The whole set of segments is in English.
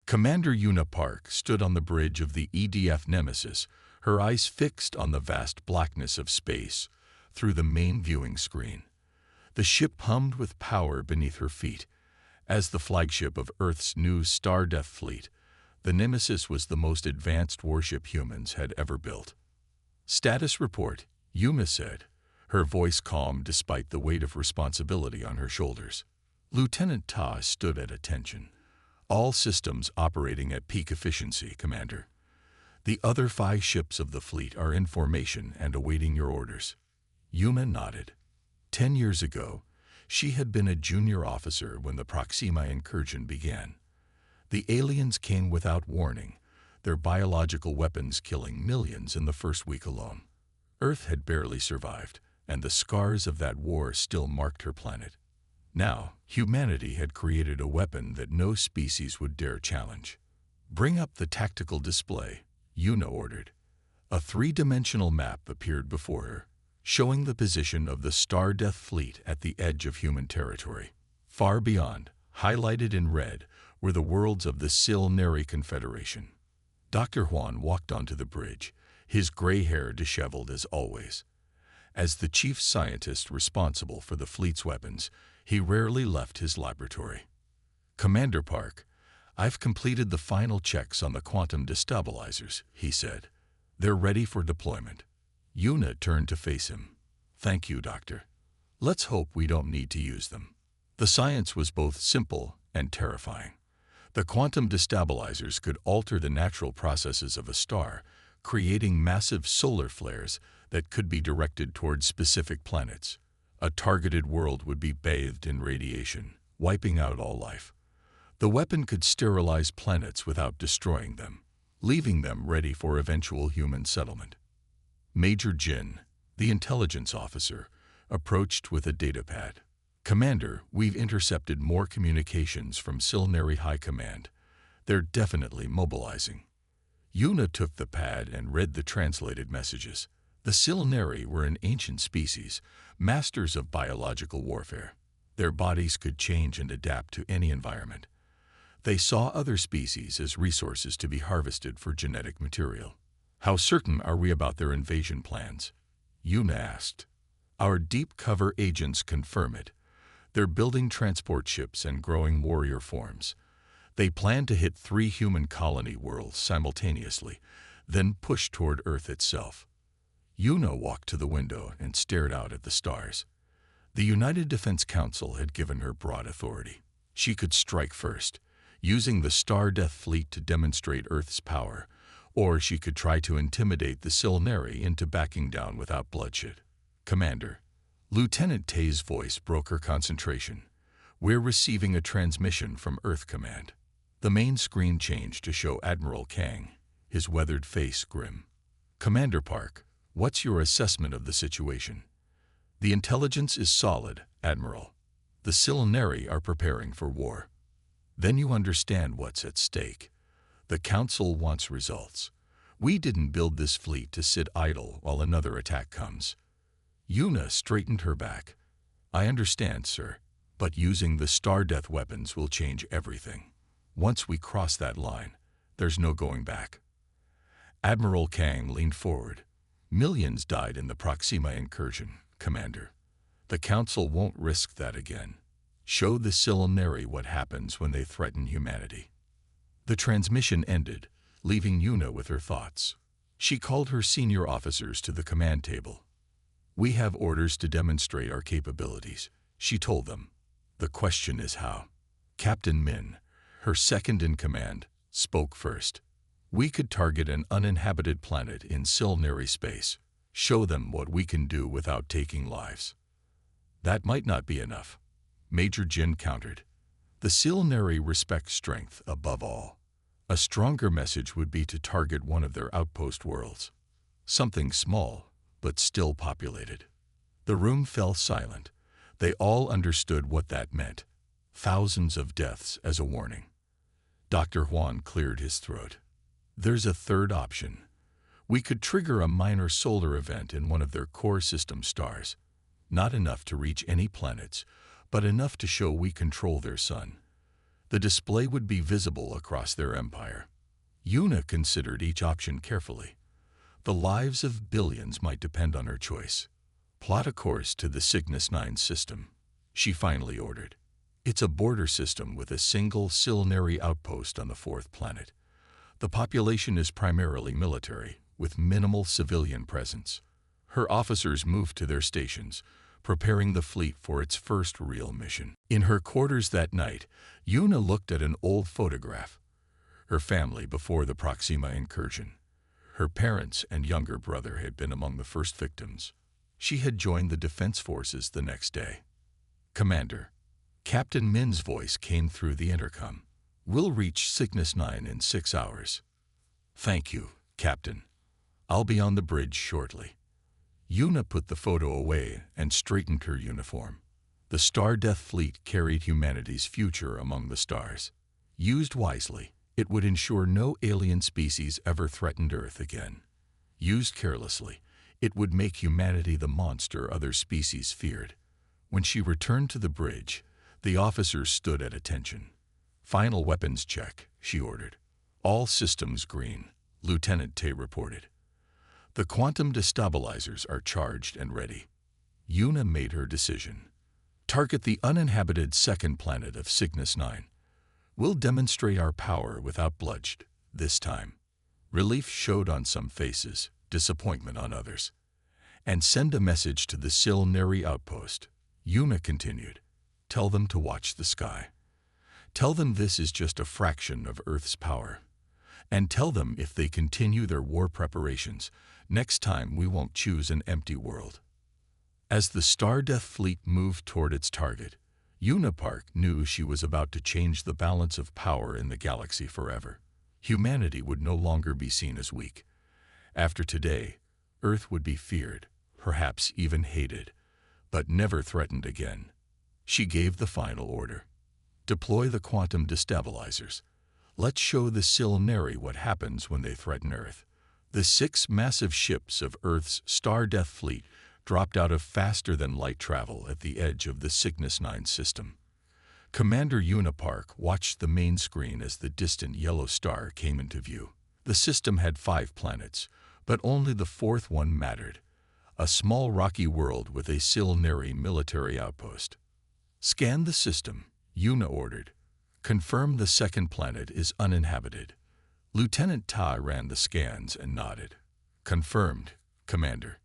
Commander Una Park stood on the bridge of the EDF Nemesis, her eyes fixed on the vast blackness of space through the main viewing screen. The ship hummed with power beneath her feet. As the flagship of Earth's new Star Death fleet, the Nemesis was the most advanced warship humans had ever built. "Status report," Yuma said, her voice calm despite the weight of responsibility on her shoulders. Lieutenant Ta stood at attention. "All systems operating at peak efficiency, Commander. The other 5 ships of the fleet are in formation and awaiting your orders." Yuma nodded. 10 years ago, she had been a junior officer when the Proxima incursion began. The aliens came without warning, their biological weapons killing millions in the first week alone. Earth had barely survived, and the scars of that war still marked her planet. Now, humanity had created a weapon that no species would dare challenge. "Bring up the tactical display," Yuna ordered. A 3-dimensional map appeared before her, showing the position of the Star Death fleet at the edge of human territory. Far beyond, highlighted in red, were the worlds of the Silneri Confederation. Dr. Huan walked onto the bridge, his gray hair disheveled as always. As the chief scientist responsible for the fleet's weapons, he rarely left his laboratory. "Commander Park, I've completed the final checks on the quantum destabilizers," he said. "They're ready for deployment." Yuna turned to face him. "Thank you, Doctor. Let's hope we don't need to use them." The science was both simple and terrifying. The quantum destabilizers could alter the natural processes of a star, creating massive solar flares that could be directed towards specific planets. A targeted world would be bathed in radiation, wiping out all life. The weapon could sterilize planets without destroying them, leaving them ready for eventual human settlement. Major Jin, the intelligence officer, approached with a datapad. "Commander, we've intercepted more communications from Silneri High Command. They're definitely mobilizing." Yuna took the pad and read the translated messages. The Silneri were an ancient species, masters of biological warfare. Their bodies could change and adapt to any environment. They saw other species as resources to be harvested for genetic material. "How certain are we about their invasion plans?" Yuna asked. "Our deep cover agents confirm it. They're building transport ships and growing warrior forms. They plan to hit 3 human colony worlds simultaneously, then push toward Earth itself." Yuna walked to the window and stared out at the stars. The United Defense Council had given her broad authority. She could strike first, using the Star Death fleet to demonstrate Earth's power, or she could try to intimidate the Silneri into backing down without bloodshed. "Commander," Lieutenant Tay's voice broke her concentration. "We're receiving a transmission from Earth Command." The main screen changed to show Admiral Kang, his weathered face grim. "Commander Park, what's your assessment of the situation?" "The intelligence is solid, Admiral. The Silneri are preparing for war." "Then you understand what's at stake. The Council wants results. We didn't build this fleet to sit idle while another attack comes." Yuna straightened her back. "I understand, sir, but using the Star Death weapons will change everything. Once we cross that line, there's no going back." Admiral Kang leaned forward. "Millions died in the Proxima incursion, Commander. The Council won't risk that again. Show the Silneri what happens when they threaten humanity." The transmission ended, leaving Yuna with her thoughts. She called her senior officers to the command table. "We have orders to demonstrate our capabilities," she told them. "The question is how." Captain Min, her second in command, spoke first. "We could target an uninhabited planet in Silneri space, show them what we can do without taking lives." "That might not be enough," Major Jin countered. "The Silneri respect strength above all. A stronger message would be to target one of their outpost worlds. Something small, but still populated." The room fell silent. They all understood what that meant. Thousands of deaths as a warning. Dr. Huan cleared his throat. "There's a third option. We could trigger a minor solar event in one of their core system stars. Not enough to reach any planets, but enough to show we control their sun. The display would be visible across their empire. Yuna considered each option carefully. The lives of billions might depend on her choice. Plot a course to the Cygnus 9 system, she finally ordered. It's a border system with a single Silnary outpost on the fourth planet. The population is primarily military, with minimal civilian presence. Her officers moved to their stations, preparing the fleet for its first real mission. In her quarters that night, Yuna looked at an old photograph. Her family before the Proxima incursion. Her parents and younger brother had been among the first victims. She had joined the defense forces the next day. "Commander," Captain Min's voice came through the intercom. "We'll reach Cygnus 9 in 6 hours." "Thank you, Captain. I'll be on the bridge shortly." Yuna put the photo away and straightened her uniform. The Star Death Fleet carried humanity's future among the stars. Used wisely, it would ensure no alien species ever threatened Earth again. Used carelessly, it would make humanity the monster other species feared. When she returned to the bridge, the officers stood at attention. "Final weapons check," she ordered. "All systems green," Lieutenant Tay reported. "The quantum destabilizers are charged and ready." Yuna made her decision. "Target the uninhabited second planet of Cygnus 9. We'll demonstrate our power without bloodshed, this time." Relief showed on some faces, disappointment on others. "And send a message to the Silnary outpost," Yuna continued. "Tell them to watch the sky. Tell them this is just a fraction of Earth's power. And tell them if they continue their war preparations, next time we won't choose an empty world." As the Star Death Fleet moved toward its target, Yuna Park knew she was about to change the balance of power in the galaxy forever. Humanity would no longer be seen as weak. After today, Earth would be feared, perhaps even hated, but never threatened again. She gave the final order. "Deploy the quantum destabilizers. Let's show the Silnary what happens when they threaten Earth." The 6 massive ships of Earth's Star Death Fleet dropped out of faster-than-light travel at the edge of the Cygnus 9 system. Commander Yuna Park watched the main screen as the distant yellow star came into view. The system had 5 planets, but only the 4th one mattered. A small rocky world with a Silnary military outpost. "Scan the system," Yuna ordered. "Confirm the second planet is uninhabited." Lieutenant Ta ran the scans and nodded. "Confirmed, Commander.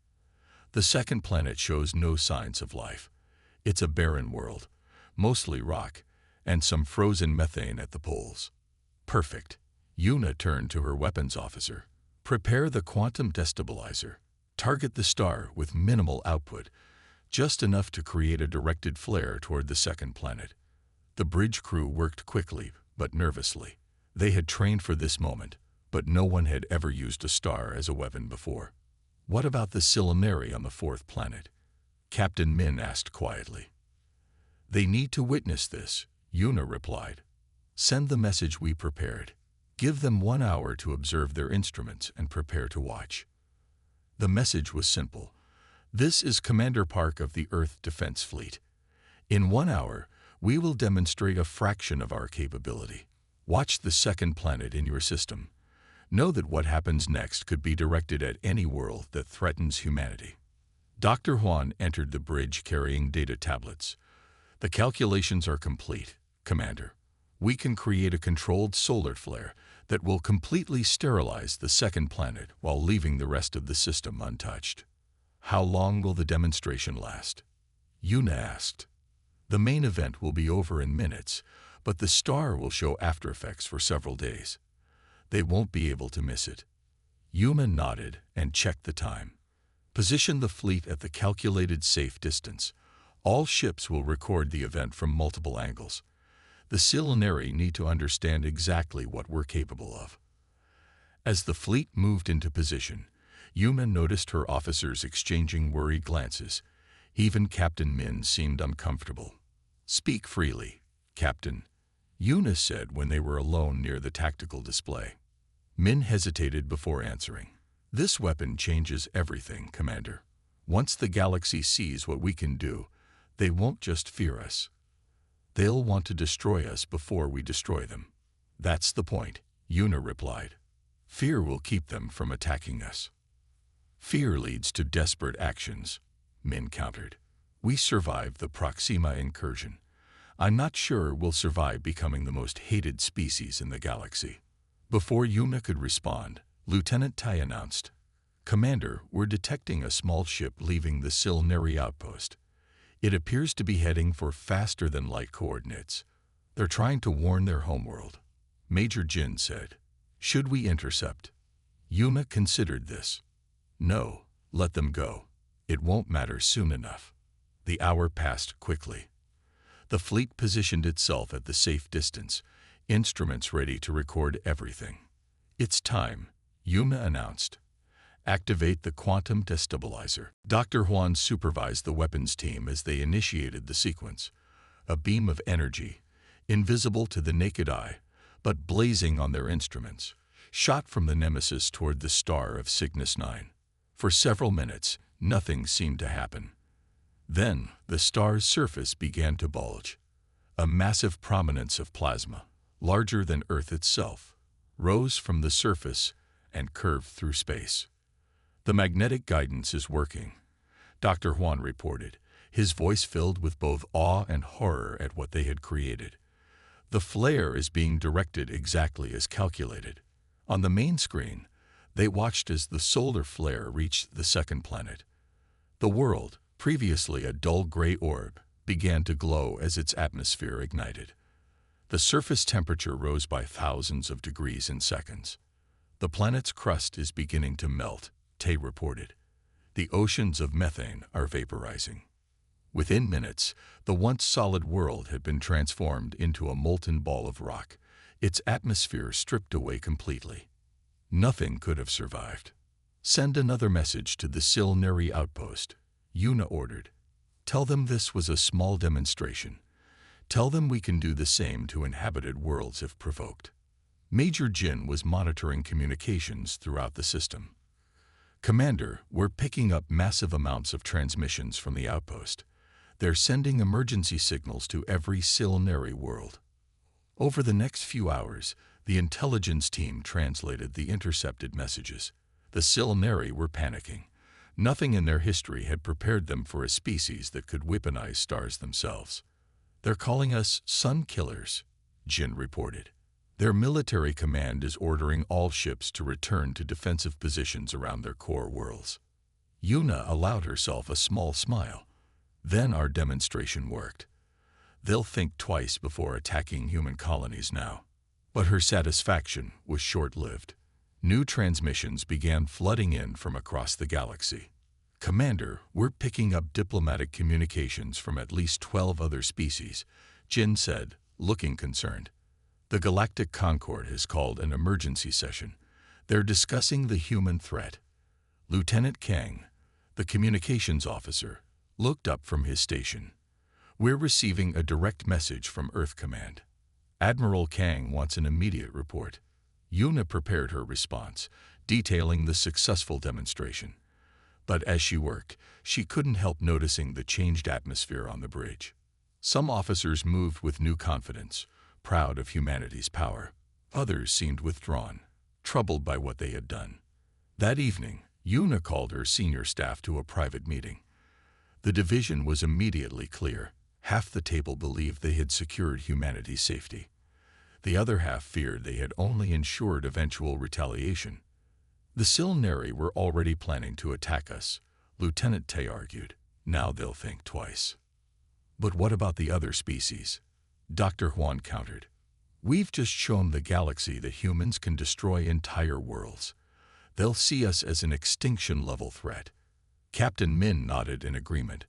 The second planet shows no signs of life. It's a barren world, mostly rock, and some frozen methane at the poles." "Perfect." Yuna turned to her weapons officer. "Prepare the quantum destabilizer. Target the star with minimal output, just enough to create a directed flare toward the second planet." The bridge crew worked quickly, but nervously. They had trained for this moment, but no one had ever used a star as a weapon before. "What about the Silnary on the 4th planet?" Captain Min asked quietly. "They need to witness this," Yuna replied. "Send the message we prepared. Give them 1 hour to observe their instruments and prepare to watch." The message was simple. "This is Commander Park of the Earth Defense Fleet. In 1 hour, we will demonstrate a fraction of our capability. Watch the second planet in your system. Know that what happens next could be directed at any world that threatens humanity." Dr. Huan entered the bridge carrying data tablets. "The calculations are complete, Commander. We can create a controlled solar flare that will completely sterilize the second planet while leaving the rest of the system untouched." "How long will the demonstration last?" Yuna asked. "The main event will be over in minutes, but the star will show after effects for several days. They won't be able to miss it." Yuma nodded and checked the time. "Position the fleet at the calculated safe distance. All ships will record the event from multiple angles. The Silnary need to understand exactly what we're capable of." As the fleet moved into position, Yuma noticed her officers exchanging worried glances. Even Captain Min seemed uncomfortable. "Speak freely, Captain," Yuna said when they were alone near the tactical display. Min hesitated before answering. "This weapon changes everything, Commander. Once the galaxy sees what we can do, they won't just fear us. They'll want to destroy us before we destroy them. That's the point, Yuna replied. Fear will keep them from attacking us. Fear leads to desperate actions, Min countered. We survived the Proxima incursion. I'm not sure we'll survive becoming the most hated species in the galaxy. Before Yuna could respond, Lieutenant Tai announced, Commander, we're detecting a small ship leaving the Silneri outpost. It appears to be heading for faster-than-light coordinates. They're trying to warn their homeworld. Major Jin said, Should we intercept? Yuna considered this. No, let them go. It won't matter soon enough. The hour passed quickly. The fleet positioned itself at the safe distance, instruments ready to record everything. It's time, Yuna announced. Activate the quantum destabilizer. Dr. Huan supervised the weapons team as they initiated the sequence. A beam of energy, invisible to the naked eye, but blazing on their instruments, shot from the Nemesis toward the star of Cygnus 9. For several minutes, nothing seemed to happen. Then, the star's surface began to bulge. A massive prominence of plasma, larger than Earth itself, rose from the surface and curved through space. The magnetic guidance is working, Dr. Huan reported, his voice filled with both awe and horror at what they had created. The flare is being directed exactly as calculated. On the main screen, they watched as the solar flare reached the second planet. The world, previously a dull gray orb, began to glow as its atmosphere ignited. The surface temperature rose by thousands of degrees in seconds. The planet's crust is beginning to melt, Tay reported. The oceans of methane are vaporizing. Within minutes, the once solid world had been transformed into a molten ball of rock, its atmosphere stripped away completely. Nothing could have survived. Send another message to the Silneri outpost, Yuna ordered. Tell them this was a small demonstration. Tell them we can do the same to inhabited worlds if provoked. Major Jin was monitoring communications throughout the system. Commander, we're picking up massive amounts of transmissions from the outpost. They're sending emergency signals to every Silneri world. Over the next few hours, the intelligence team translated the intercepted messages. The Silneri were panicking. Nothing in their history had prepared them for a species that could weaponize stars themselves. They're calling us sun killers, Jin reported. Their military command is ordering all ships to return to defensive positions around their core worlds. Yuna allowed herself a small smile. Then our demonstration worked. They'll think twice before attacking human colonies now. But her satisfaction was short-lived. New transmissions began flooding in from across the galaxy. Commander, we're picking up diplomatic communications from at least 12 other species, Jin said, looking concerned. The Galactic Concord has called an emergency session. They're discussing the human threat. Lieutenant Kang, the communications officer, looked up from his station. We're receiving a direct message from Earth Command. Admiral Kang wants an immediate report. Yuna prepared her response, detailing the successful demonstration. But as she worked, she couldn't help noticing the changed atmosphere on the bridge. Some officers moved with new confidence, proud of humanity's power. Others seemed withdrawn, troubled by what they had done. That evening, Yuna called her senior staff to a private meeting. The division was immediately clear. Half the table believed they had secured humanity's safety. The other half feared they had only ensured eventual retaliation. The Silneri were already planning to attack us, Lieutenant Tay argued. Now they'll think twice. But what about the other species? Dr. Huan countered. We've just shown the galaxy that humans can destroy entire worlds. They'll see us as an extinction-level threat. Captain Min nodded in agreement.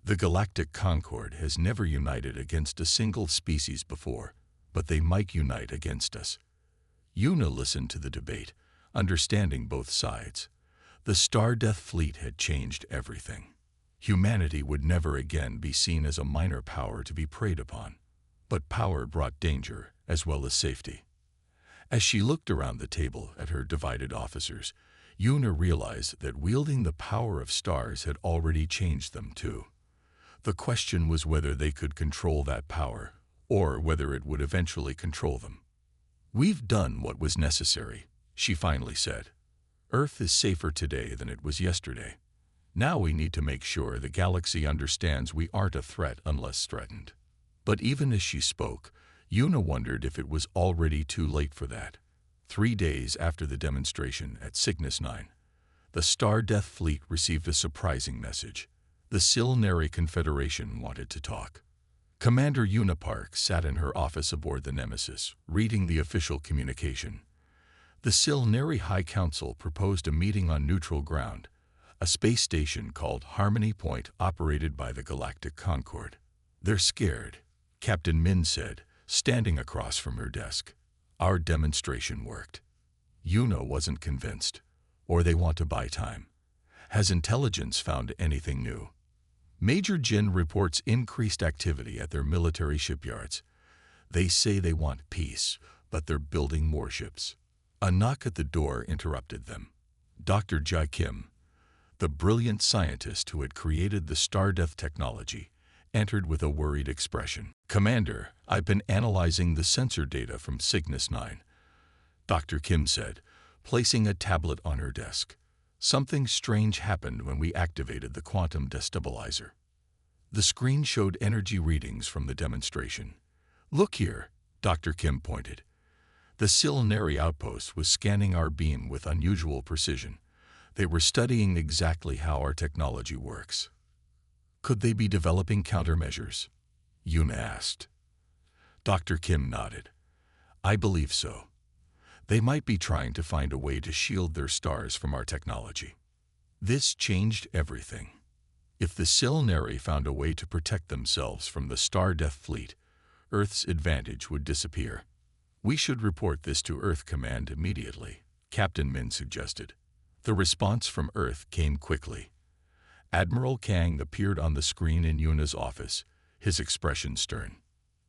The Galactic Concord has never united against a single species before, but they might unite against us. Yuna listened to the debate, understanding both sides. The Star Death Fleet had changed everything. Humanity would never again be seen as a minor power to be preyed upon. But power brought danger as well as safety. As she looked around the table at her divided officers, Yuna realized that wielding the power of stars had already changed them too. The question was whether they could control that power or whether it would eventually control them. "We've done what was necessary," she finally said. "Earth is safer today than it was yesterday. Now we need to make sure the galaxy understands we aren't a threat unless threatened." But even as she spoke, Yuna wondered if it was already too late for that. 3 days after the demonstration at Cygnus 9, the Star Death Fleet received a surprising message. The Silneri Confederation wanted to talk. Commander Yuna Park sat in her office aboard the Nemesis, reading the official communication. The Silneri High Council proposed a meeting on neutral ground, a space station called Harmony Point operated by the Galactic Concord. "They're scared," Captain Min said, standing across from her desk. "Our demonstration worked." Yuna wasn't convinced. "Or they want to buy time. Has intelligence found anything new?" Major Jin reports increased activity at their military shipyards. "They say they want peace, but they're building more ships." A knock at the door interrupted them. Dr. Jai Kim, the brilliant scientist who had created the Star Death technology, entered with a worried expression. "Commander, I've been analyzing the sensor data from Cygnus 9, Dr. Kim said, placing a tablet on her desk. "Something strange happened when we activated the quantum destabilizer." The screen showed energy readings from the demonstration. "Look here," Dr. Kim pointed. "The Silneri outpost was scanning our beam with unusual precision. They were studying exactly how our technology works." "Could they be developing countermeasures?" Yuna asked. Dr. Kim nodded. "I believe so. They might be trying to find a way to shield their stars from our technology." This changed everything. If the Silneri found a way to protect themselves from the Star Death Fleet, Earth's advantage would disappear. "We should report this to Earth Command immediately," Captain Min suggested. The response from Earth came quickly. Admiral Kang appeared on the screen in Yuna's office, his expression stern.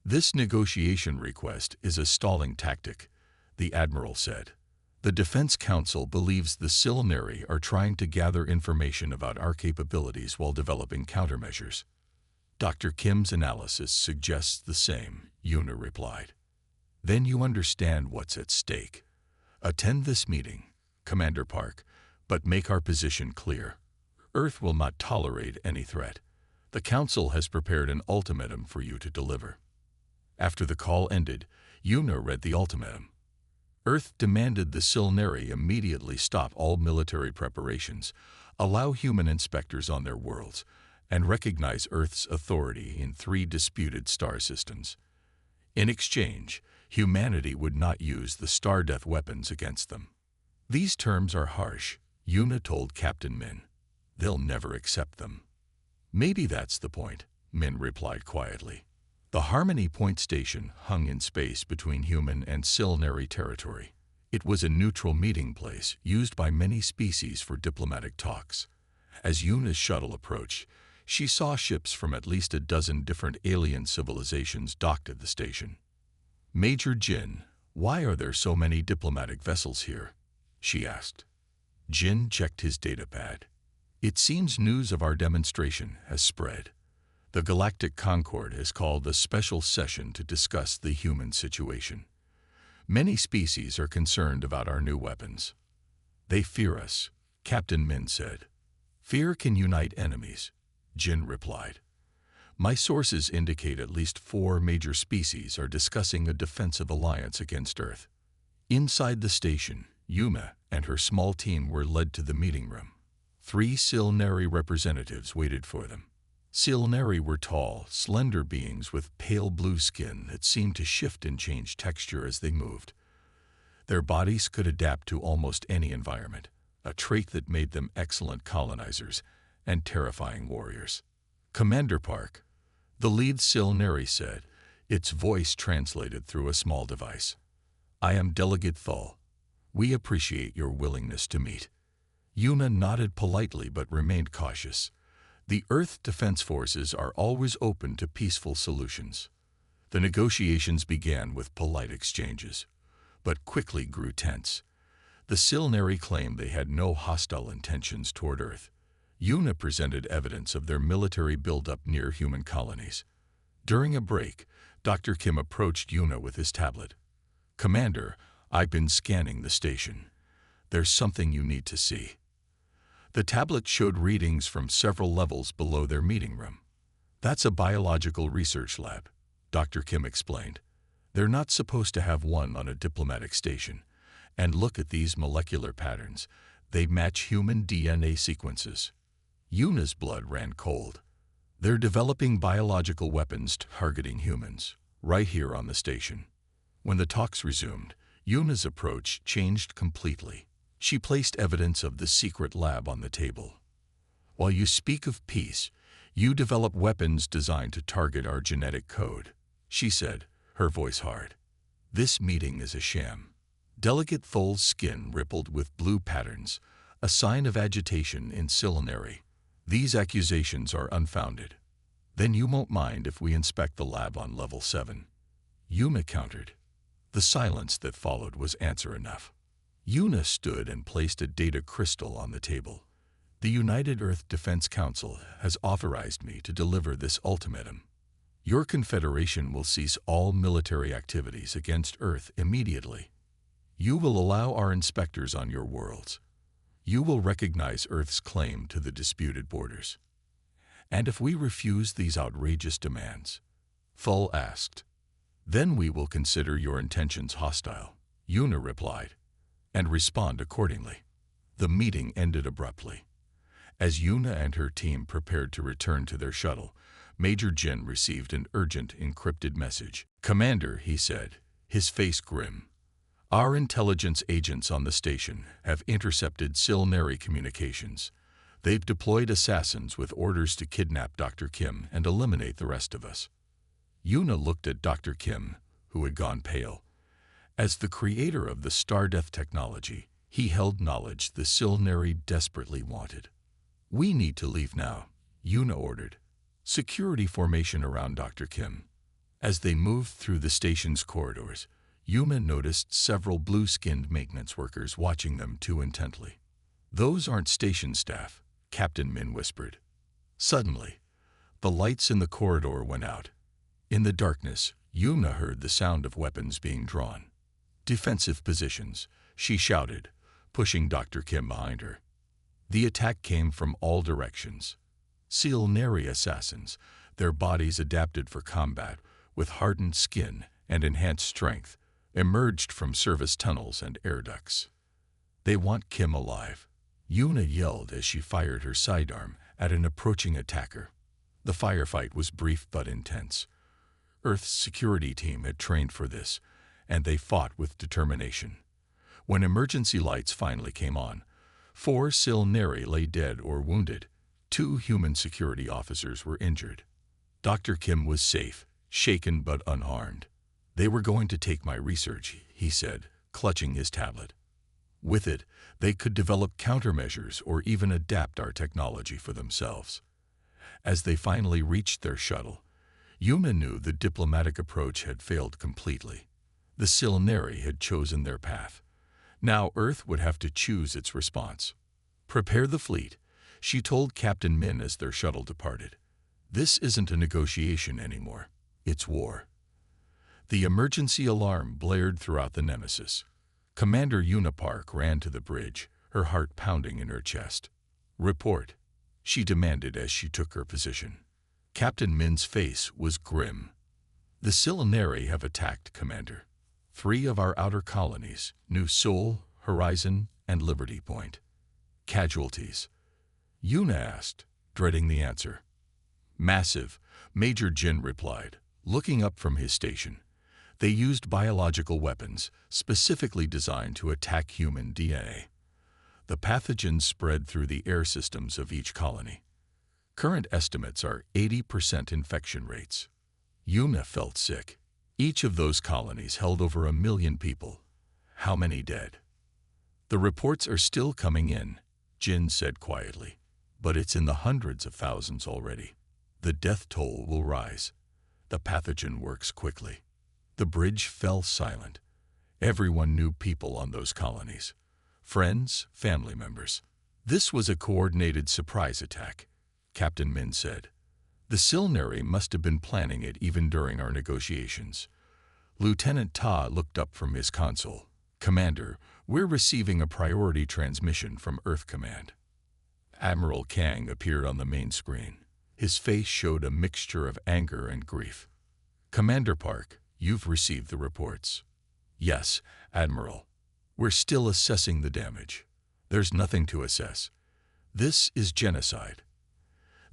"This negotiation request is a stalling tactic," the Admiral said. "The Defense Council believes the Silneri are trying to gather information about our capabilities while developing countermeasures." "Dr. Kim's analysis suggests the same," Yuna replied. "Then you understand what's at stake. Attend this meeting, Commander Park, but make our position clear. Earth will not tolerate any threat. The Council has prepared an ultimatum for you to deliver." After the call ended, Yuna read the ultimatum. Earth demanded the Silneri immediately stop all military preparations, allow human inspectors on their worlds, and recognize Earth's authority in 3 disputed star systems. In exchange, humanity would not use the Star Death weapons against them. "These terms are harsh," Yuna told Captain Min. "They'll never accept them." "Maybe that's the point," Min replied quietly. The Harmony Point station hung in space between human and Silneri territory. It was a neutral meeting place used by many species for diplomatic talks. As Yuna's shuttle approached, she saw ships from at least a dozen different alien civilizations docked at the station. "Major Jin, why are there so many diplomatic vessels here?" she asked. Jin checked his datapad. "It seems news of our demonstration has spread. The Galactic Concord has called a special session to discuss the human situation. Many species are concerned about our new weapons." "They fear us," Captain Min said. "Fear can unite enemies," Jin replied. "My sources indicate at least 4 major species are discussing a defensive alliance against Earth." Inside the station, Yuna and her small team were led to the meeting room. 3 Silneri representatives waited for them. Silneri were tall, slender beings with pale blue skin that seemed to shift and change texture as they moved. Their bodies could adapt to almost any environment, a trait that made them excellent colonizers and terrifying warriors. "Commander Park," the lead Silneri said, its voice translated through a small device. "I am Delegate Thal. We appreciate your willingness to meet." Yuna nodded politely but remained cautious. The Earth Defense Forces are always open to peaceful solutions. The negotiations began with polite exchanges, but quickly grew tense. The Silneri claimed they had no hostile intentions toward Earth. Yuna presented evidence of their military buildup near human colonies. During a break, Dr. Kim approached Yuna with his tablet. "Commander, I've been scanning the station. There's something you need to see." The tablet showed readings from several levels below their meeting room. "That's a biological research lab," Dr. Kim explained. "They're not supposed to have one on a diplomatic station. And look at these molecular patterns. They match human DNA sequences." Yuna's blood ran cold. "They're developing biological weapons targeting humans, right here on the station." When the talks resumed, Yuna's approach changed completely. She placed evidence of the secret lab on the table. "While you speak of peace, you develop weapons designed to target our genetic code," she said, her voice hard. "This meeting is a sham." Delicate Thol's skin rippled with blue patterns, a sign of agitation in Silinary. "These accusations are unfounded." "Then you won't mind if we inspect the lab on level 7. Yuna countered. The silence that followed was answer enough. Yuna stood and placed a data crystal on the table. "The United Earth Defense Council has authorized me to deliver this ultimatum. Your Confederation will cease all military activities against Earth immediately. You will allow our inspectors on your worlds. You will recognize Earth's claim to the disputed borders. And if we refuse these outrageous demands," Thul asked, "then we will consider your intentions hostile," Yuna replied, "and respond accordingly." The meeting ended abruptly. As Yuna and her team prepared to return to their shuttle, Major Jin received an urgent encrypted message. "Commander," he said, his face grim, "our intelligence agents on the station have intercepted Silinary communications. They've deployed assassins with orders to kidnap Dr. Kim and eliminate the rest of us." Yuna looked at Dr. Kim, who had gone pale. As the creator of the Star-Death technology, he held knowledge the Silinary desperately wanted. "We need to leave now," Yuna ordered. "Security formation around Dr. Kim." As they moved through the station's corridors, Yuna noticed several blue-skinned maintenance workers watching them too intently. "Those aren't station staff," Captain Min whispered. Suddenly, the lights in the corridor went out. In the darkness, Yuna heard the sound of weapons being drawn. "Defensive positions," she shouted, pushing Dr. Kim behind her. The attack came from all directions. Silinary assassins, their bodies adapted for combat, with hardened skin and enhanced strength, emerged from service tunnels and air ducts. "They want Kim alive," Yuna yelled as she fired her sidearm at an approaching attacker. The firefight was brief but intense. Earth's security team had trained for this, and they fought with determination. When emergency lights finally came on, 4 Silinary lay dead or wounded. 2 human security officers were injured. Dr. Kim was safe, shaken but unharmed. "They were going to take my research," he said, clutching his tablet. "With it, they could develop countermeasures or even adapt our technology for themselves." As they finally reached their shuttle, Yuna knew the diplomatic approach had failed completely. The Silinary had chosen their path. Now Earth would have to choose its response. "Prepare the fleet," she told Captain Min as their shuttle departed. "This isn't a negotiation anymore. It's war." The emergency alarm blared throughout the Nemesis. Commander Yuna Park ran to the bridge, her heart pounding in her chest. "Report," she demanded as she took her position. Captain Min's face was grim. "The Silinary have attacked, Commander. 3 of our outer colonies, New Seoul, Horizon, and Liberty Point." "Casualties?" Yuna asked, dreading the answer. "Massive," Major Jin replied, looking up from his station. "They used biological weapons, specifically designed to attack human DNA. The pathogens spread through the air systems of each colony. Current estimates are 80% infection rates." Yuna felt sick. Each of those colonies held over 1 million people. How many dead? "The reports are still coming in," Jin said quietly, "but it's in the hundreds of thousands already. The death toll will rise. The pathogen works quickly." The bridge fell silent. Everyone knew people on those colonies. Friends, family members. "This was a coordinated surprise attack," Captain Min said. The Silneri must have been planning it even during our negotiations. Lieutenant Ta looked up from his console. Commander, we're receiving a priority transmission from Earth Command. Admiral Kang appeared on the main screen. His face showed a mixture of anger and grief. Commander Park, you've received the reports. Yes, Admiral. We're still assessing the damage. There's nothing to assess. This is genocide.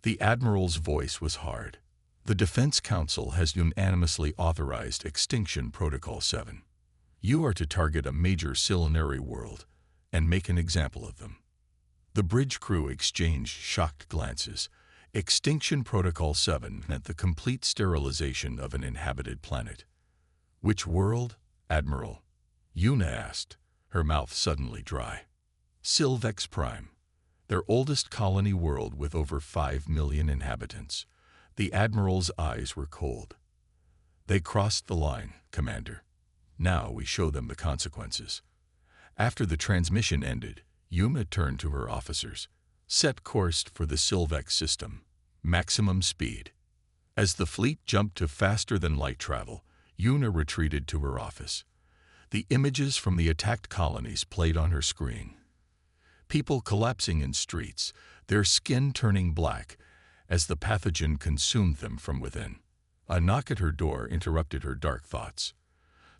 The Admiral's voice was hard. The Defense Council has unanimously authorized Extinction Protocol 7. You are to target a major Silneri world and make an example of them. The bridge crew exchanged shocked glances. Extinction Protocol 7 meant the complete sterilization of an inhabited planet. Which world, Admiral? Yuna asked, her mouth suddenly dry. Silvex Prime, their oldest colony world with over 5 million inhabitants. The Admiral's eyes were cold. They crossed the line, Commander. Now we show them the consequences. After the transmission ended, Yuna turned to her officers. Set course for the Silvex system. Maximum speed. As the fleet jumped to faster-than-light travel, Yuna retreated to her office. The images from the attacked colonies played on her screen. People collapsing in streets, their skin turning black as the pathogen consumed them from within. A knock at her door interrupted her dark thoughts.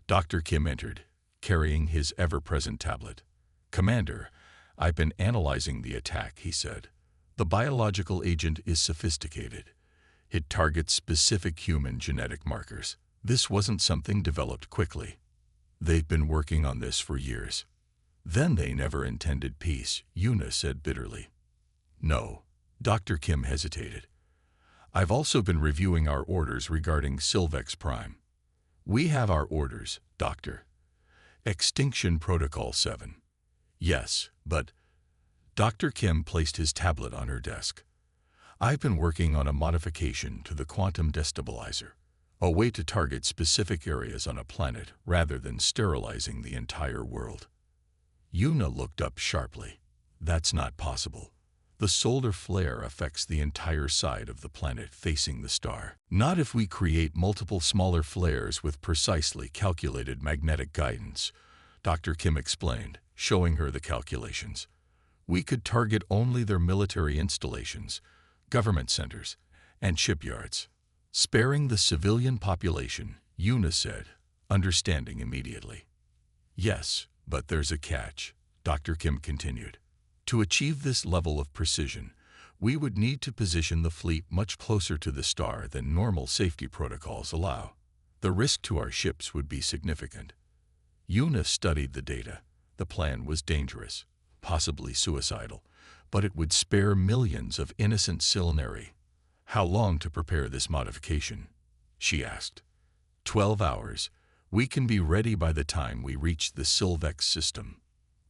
Dr. Kim entered, carrying his ever-present tablet. Commander, I've been analyzing the attack, he said. The biological agent is sophisticated. It targets specific human genetic markers. This wasn't something developed quickly. They've been working on this for years. Then they never intended peace, Yuna said bitterly. No, Dr. Kim hesitated. I've also been reviewing our orders regarding Silvex Prime. We have our orders, Doctor. Extinction Protocol 7. Yes, but... Dr. Kim placed his tablet on her desk. I've been working on a modification to the quantum destabilizer, a way to target specific areas on a planet rather than sterilizing the entire world. Yuna looked up sharply. That's not possible. The solar flare affects the entire side of the planet facing the star. Not if we create multiple smaller flares with precisely calculated magnetic guidance, Dr. Kim explained, showing her the calculations. We could target only their military installations, government centers, and shipyards. Sparing the civilian population, Yuna said, understanding immediately. Yes, but there's a catch, Dr. Kim continued. To achieve this level of precision, we would need to position the fleet much closer to the star than normal safety protocols allow. The risk to our ships would be significant. Yuna studied the data. The plan was dangerous, possibly suicidal, but it would spare millions of innocent Silneri. How long to prepare this modification? She asked. 12 hours. We can be ready by the time we reach the Silvex system.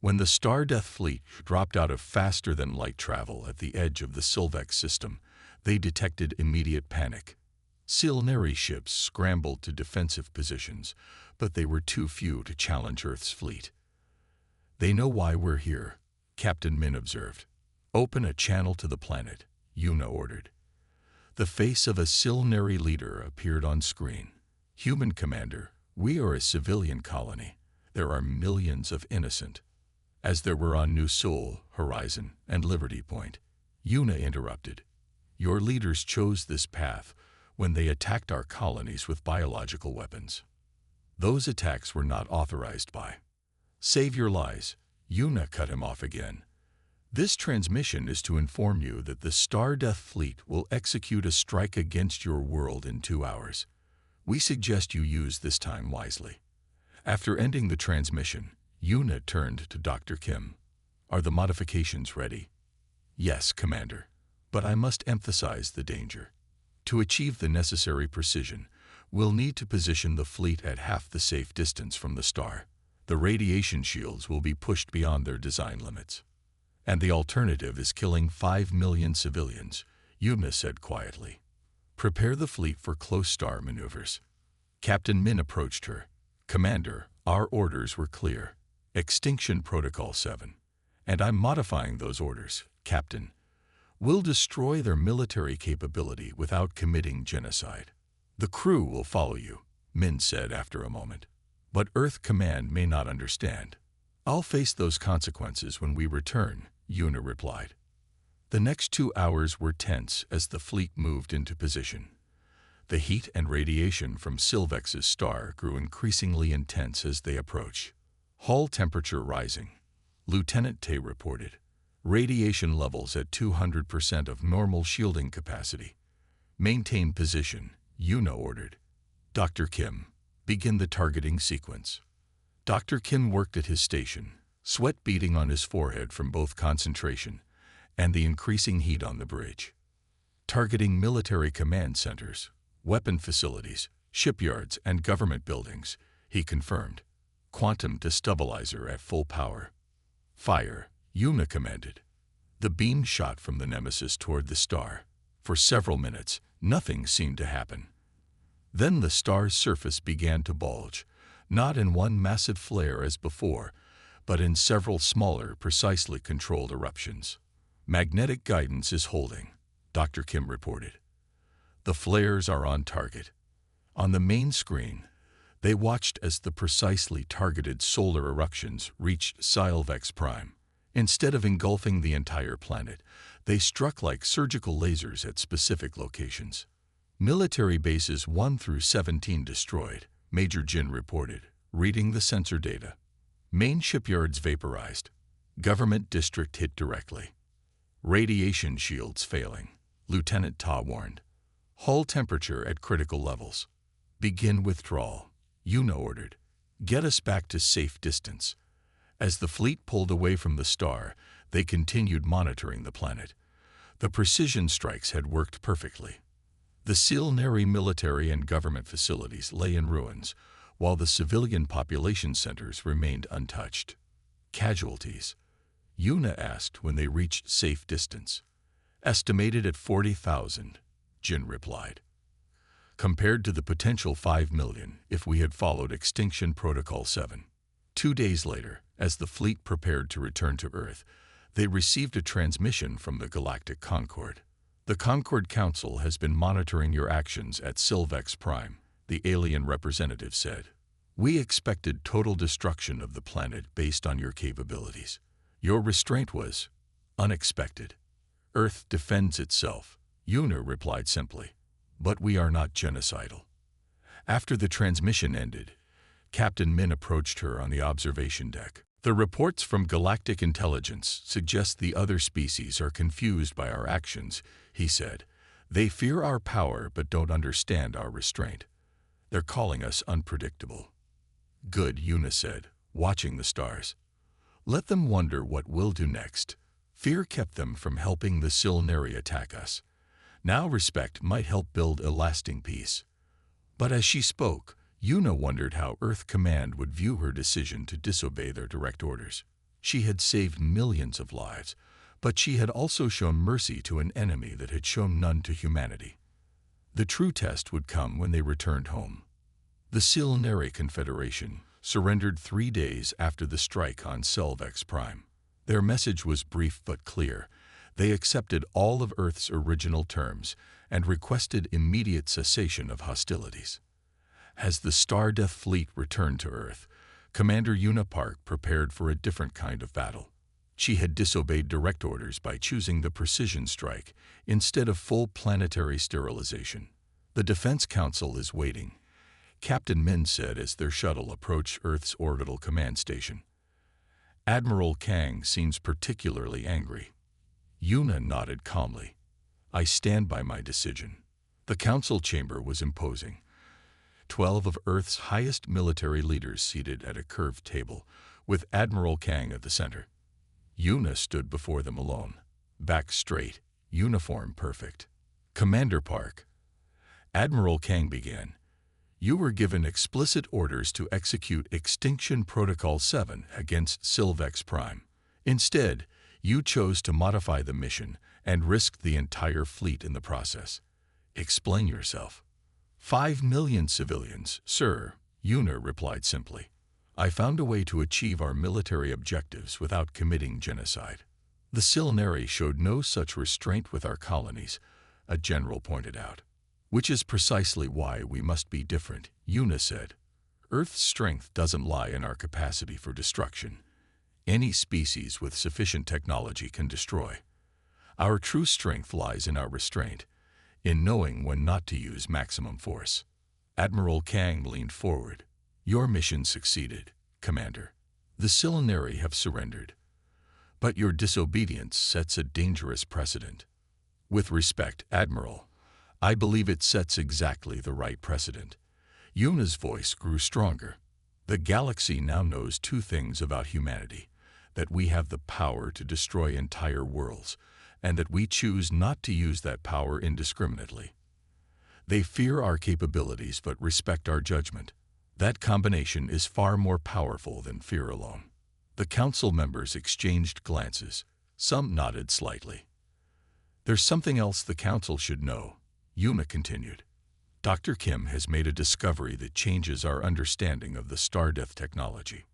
When the Star Death Fleet dropped out of faster-than-light travel at the edge of the Silvex system, they detected immediate panic. Silneri ships scrambled to defensive positions, but they were too few to challenge Earth's fleet. They know why we're here, Captain Min observed. Open a channel to the planet, Yuna ordered. The face of a Silneri leader appeared on screen. Human Commander, we are a civilian colony. There are millions of innocent. As there were on New Sol, Horizon, and Liberty Point, Yuna interrupted. Your leaders chose this path when they attacked our colonies with biological weapons. Those attacks were not authorized by. Save your lies, Yuna cut him off again. This transmission is to inform you that the Star Death Fleet will execute a strike against your world in 2 hours. We suggest you use this time wisely. After ending the transmission, Yuna turned to Dr. Kim. Are the modifications ready? Yes, Commander, but I must emphasize the danger. To achieve the necessary precision, we'll need to position the fleet at half the safe distance from the star. The radiation shields will be pushed beyond their design limits. And the alternative is killing 5 million civilians, Yuna said quietly. Prepare the fleet for close star maneuvers. Captain Min approached her. Commander, our orders were clear. Extinction Protocol 7. And I'm modifying those orders, Captain. We'll destroy their military capability without committing genocide. The crew will follow you, Min said after a moment. But Earth Command may not understand. I'll face those consequences when we return, Yuna replied. The next 2 hours were tense as the fleet moved into position. The heat and radiation from Silvex's star grew increasingly intense as they approached. Hull temperature rising, Lieutenant Tay reported. Radiation levels at 200% of normal shielding capacity. Maintain position, Yuna ordered. Dr. Kim, begin the targeting sequence. Dr. Kim worked at his station, sweat beading on his forehead from both concentration and the increasing heat on the bridge. Targeting military command centers, weapon facilities, shipyards, and government buildings, he confirmed. Quantum destabilizer at full power. Fire, Yuna commanded. The beam shot from the Nemesis toward the star. For several minutes, nothing seemed to happen. Then the star's surface began to bulge, not in one massive flare as before, but in several smaller, precisely controlled eruptions. Magnetic guidance is holding, Dr. Kim reported. The flares are on target. On the main screen, they watched as the precisely targeted solar eruptions reached Silvex Prime. Instead of engulfing the entire planet, they struck like surgical lasers at specific locations. Military bases 1 through 17 destroyed, Major Jin reported, reading the sensor data. Main shipyards vaporized. Government district hit directly. Radiation shields failing, Lieutenant Ta warned. Hull temperature at critical levels. Begin withdrawal, Yuna ordered. Get us back to safe distance. As the fleet pulled away from the star, they continued monitoring the planet. The precision strikes had worked perfectly. The Silneri military and government facilities lay in ruins, while the civilian population centers remained untouched. Casualties, Yuna asked when they reached safe distance. Estimated at 40,000, Jin replied. Compared to the potential 5 million if we had followed Extinction Protocol 7. 2 days later, as the fleet prepared to return to Earth, they received a transmission from the Galactic Concord. The Concord Council has been monitoring your actions at Silvex Prime, the alien representative said. We expected total destruction of the planet based on your capabilities. Your restraint was unexpected. Earth defends itself, Yuna replied simply. But we are not genocidal. After the transmission ended, Captain Min approached her on the observation deck. The reports from Galactic Intelligence suggest the other species are confused by our actions, he said. They fear our power but don't understand our restraint. They're calling us unpredictable. Good, Yuna said, watching the stars. Let them wonder what we'll do next. Fear kept them from helping the Silneri attack us. Now respect might help build a lasting peace. But as she spoke, Yuna wondered how Earth Command would view her decision to disobey their direct orders. She had saved millions of lives, but she had also shown mercy to an enemy that had shown none to humanity. The true test would come when they returned home. The Silneri Confederation surrendered 3 days after the strike on Silvex Prime. Their message was brief but clear. They accepted all of Earth's original terms and requested immediate cessation of hostilities. As the Star Death Fleet returned to Earth, Commander Yuna Park prepared for a different kind of battle. She had disobeyed direct orders by choosing the precision strike instead of full planetary sterilization. The Defense Council is waiting, Captain Min said as their shuttle approached Earth's orbital command station. Admiral Kang seems particularly angry. Yuna nodded calmly. I stand by my decision. The council chamber was imposing. 12 of Earth's highest military leaders seated at a curved table, with Admiral Kang at the center. Yuna stood before them alone, back straight, uniform perfect. Commander Park. Admiral Kang began. You were given explicit orders to execute Extinction Protocol 7 against Silvex Prime. Instead, you chose to modify the mission and risked the entire fleet in the process. Explain yourself. 5 million civilians, sir, Yuna replied simply. I found a way to achieve our military objectives without committing genocide. The Silnari showed no such restraint with our colonies, a general pointed out. Which is precisely why we must be different, Una said. Earth's strength doesn't lie in our capacity for destruction. Any species with sufficient technology can destroy. Our true strength lies in our restraint, in knowing when not to use maximum force. Admiral Kang leaned forward. Your mission succeeded, Commander. The Silnari have surrendered. But your disobedience sets a dangerous precedent. With respect, Admiral, I believe it sets exactly the right precedent. Una's voice grew stronger. The galaxy now knows two things about humanity: that we have the power to destroy entire worlds, and that we choose not to use that power indiscriminately. They fear our capabilities but respect our judgment. That combination is far more powerful than fear alone. The council members exchanged glances. Some nodded slightly. There's something else the council should know, Una continued. Dr. Kim has made a discovery that changes our understanding of the Stardeath technology.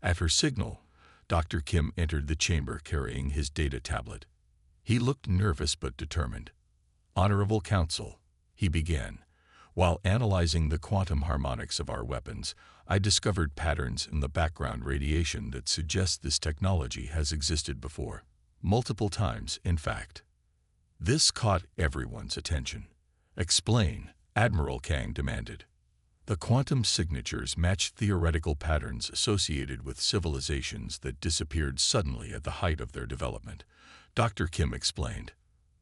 At her signal, Dr. Kim entered the chamber carrying his data tablet. He looked nervous but determined. Honorable Council, he began, while analyzing the quantum harmonics of our weapons, I discovered patterns in the background radiation that suggest this technology has existed before. Multiple times, in fact. This caught everyone's attention. Explain, Admiral Kang demanded. The quantum signatures match theoretical patterns associated with civilizations that disappeared suddenly at the height of their development, Dr. Kim explained.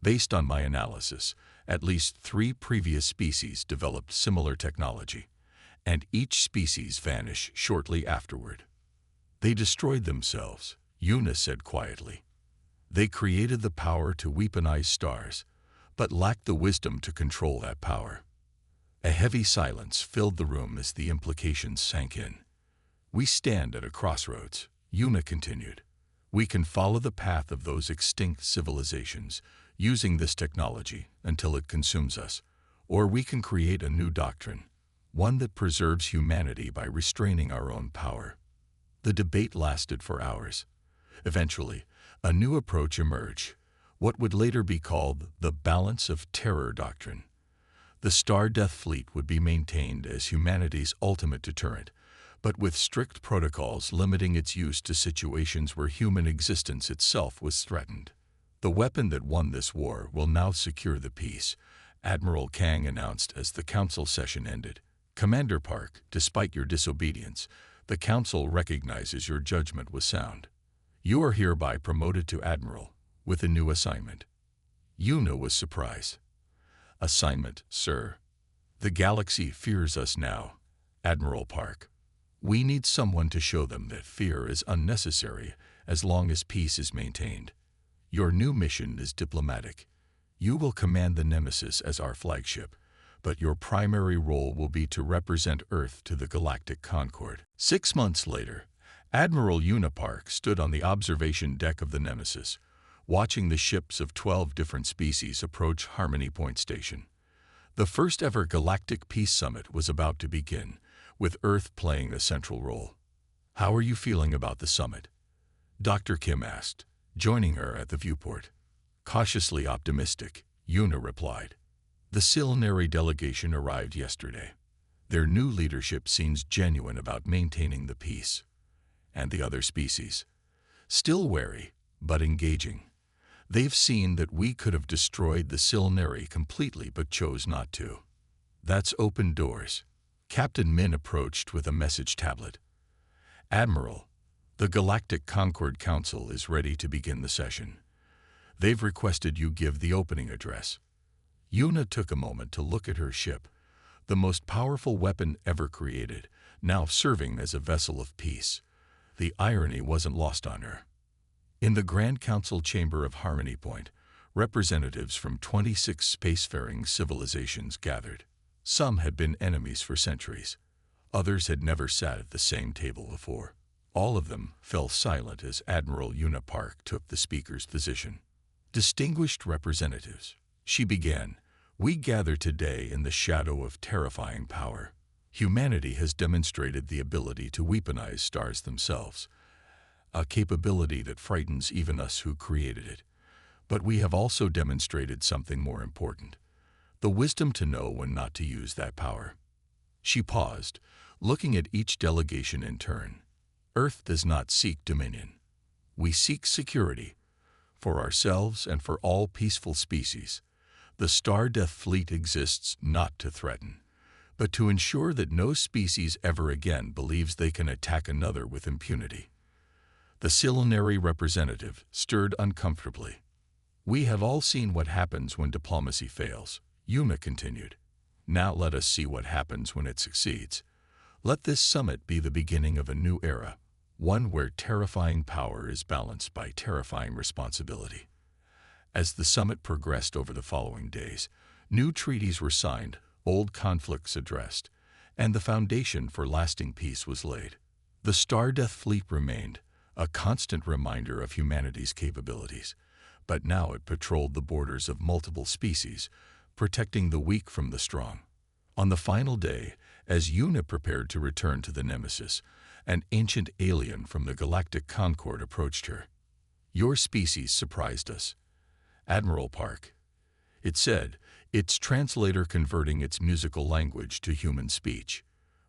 Based on my analysis, at least 3 previous species developed similar technology, and each species vanished shortly afterward. They destroyed themselves, Una said quietly. They created the power to weaponize stars, but lacked the wisdom to control that power. A heavy silence filled the room as the implications sank in. We stand at a crossroads, Una continued. We can follow the path of those extinct civilizations, using this technology until it consumes us, or we can create a new doctrine, one that preserves humanity by restraining our own power. The debate lasted for hours. Eventually, a new approach emerged, what would later be called the balance of terror doctrine. The Stardeath fleet would be maintained as humanity's ultimate deterrent, but with strict protocols limiting its use to situations where human existence itself was threatened. The weapon that won this war will now secure the peace, Admiral Kang announced as the council session ended. Commander Park, despite your disobedience, the council recognizes your judgment was sound. You are hereby promoted to Admiral, with a new assignment. Una was surprised. Assignment, sir. The galaxy fears us now, Admiral Park. We need someone to show them that fear is unnecessary as long as peace is maintained. Your new mission is diplomatic. You will command the Nemesis as our flagship, but your primary role will be to represent Earth to the Galactic Concord. 6 months later, Admiral Una Park stood on the observation deck of the Nemesis, watching the ships of 12 different species approach Harmony Point Station. The first ever Galactic Peace Summit was about to begin, with Earth playing a central role. How are you feeling about the summit? Dr. Kim asked, joining her at the viewport. Cautiously optimistic, Una replied. The Silnari delegation arrived yesterday. Their new leadership seems genuine about maintaining the peace. And the other species? Still wary, but engaging. They've seen that we could have destroyed the Silnari completely but chose not to. That's open doors. Captain Min approached with a message tablet. Admiral, the Galactic Concord Council is ready to begin the session. They've requested you give the opening address. Una took a moment to look at her ship, the most powerful weapon ever created, now serving as a vessel of peace. The irony wasn't lost on her. In the Grand Council chamber of Harmony Point, representatives from 26 spacefaring civilizations gathered. Some had been enemies for centuries. Others had never sat at the same table before. All of them fell silent as Admiral Una Park took the speaker's position. Distinguished representatives, she began, we gather today in the shadow of terrifying power. Humanity has demonstrated the ability to weaponize stars themselves. a capability that frightens even us who created it. But we have also demonstrated something more important: the wisdom to know when not to use that power. She paused, looking at each delegation in turn. Earth does not seek dominion. We seek security, for ourselves and for all peaceful species. The Star Death Fleet exists not to threaten, but to ensure that no species ever again believes they can attack another with impunity. The Silonary representative stirred uncomfortably. We have all seen what happens when diplomacy fails, Yuna continued. Now let us see what happens when it succeeds. Let this summit be the beginning of a new era, one where terrifying power is balanced by terrifying responsibility. As the summit progressed over the following days, new treaties were signed, old conflicts addressed, and the foundation for lasting peace was laid. The Star Death Fleet remained, a constant reminder of humanity's capabilities, but now it patrolled the borders of multiple species, protecting the weak from the strong. On the final day, as Yuna prepared to return to the Nemesis, an ancient alien from the Galactic Concord approached her. Your species surprised us, Admiral Park, it said, its translator converting its musical language to human speech.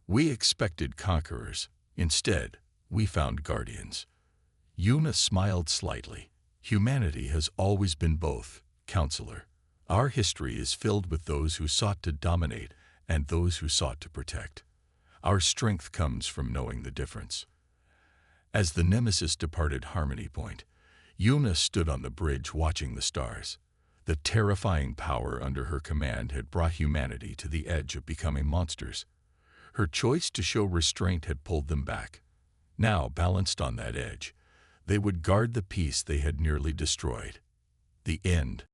We expected conquerors. Instead, we found guardians. Yuna smiled slightly. Humanity has always been both, Counselor. Our history is filled with those who sought to dominate and those who sought to protect. Our strength comes from knowing the difference. As the Nemesis departed Harmony Point, Yuna stood on the bridge watching the stars. The terrifying power under her command had brought humanity to the edge of becoming monsters. Her choice to show restraint had pulled them back. Now, balanced on that edge, they would guard the peace they had nearly destroyed. The end.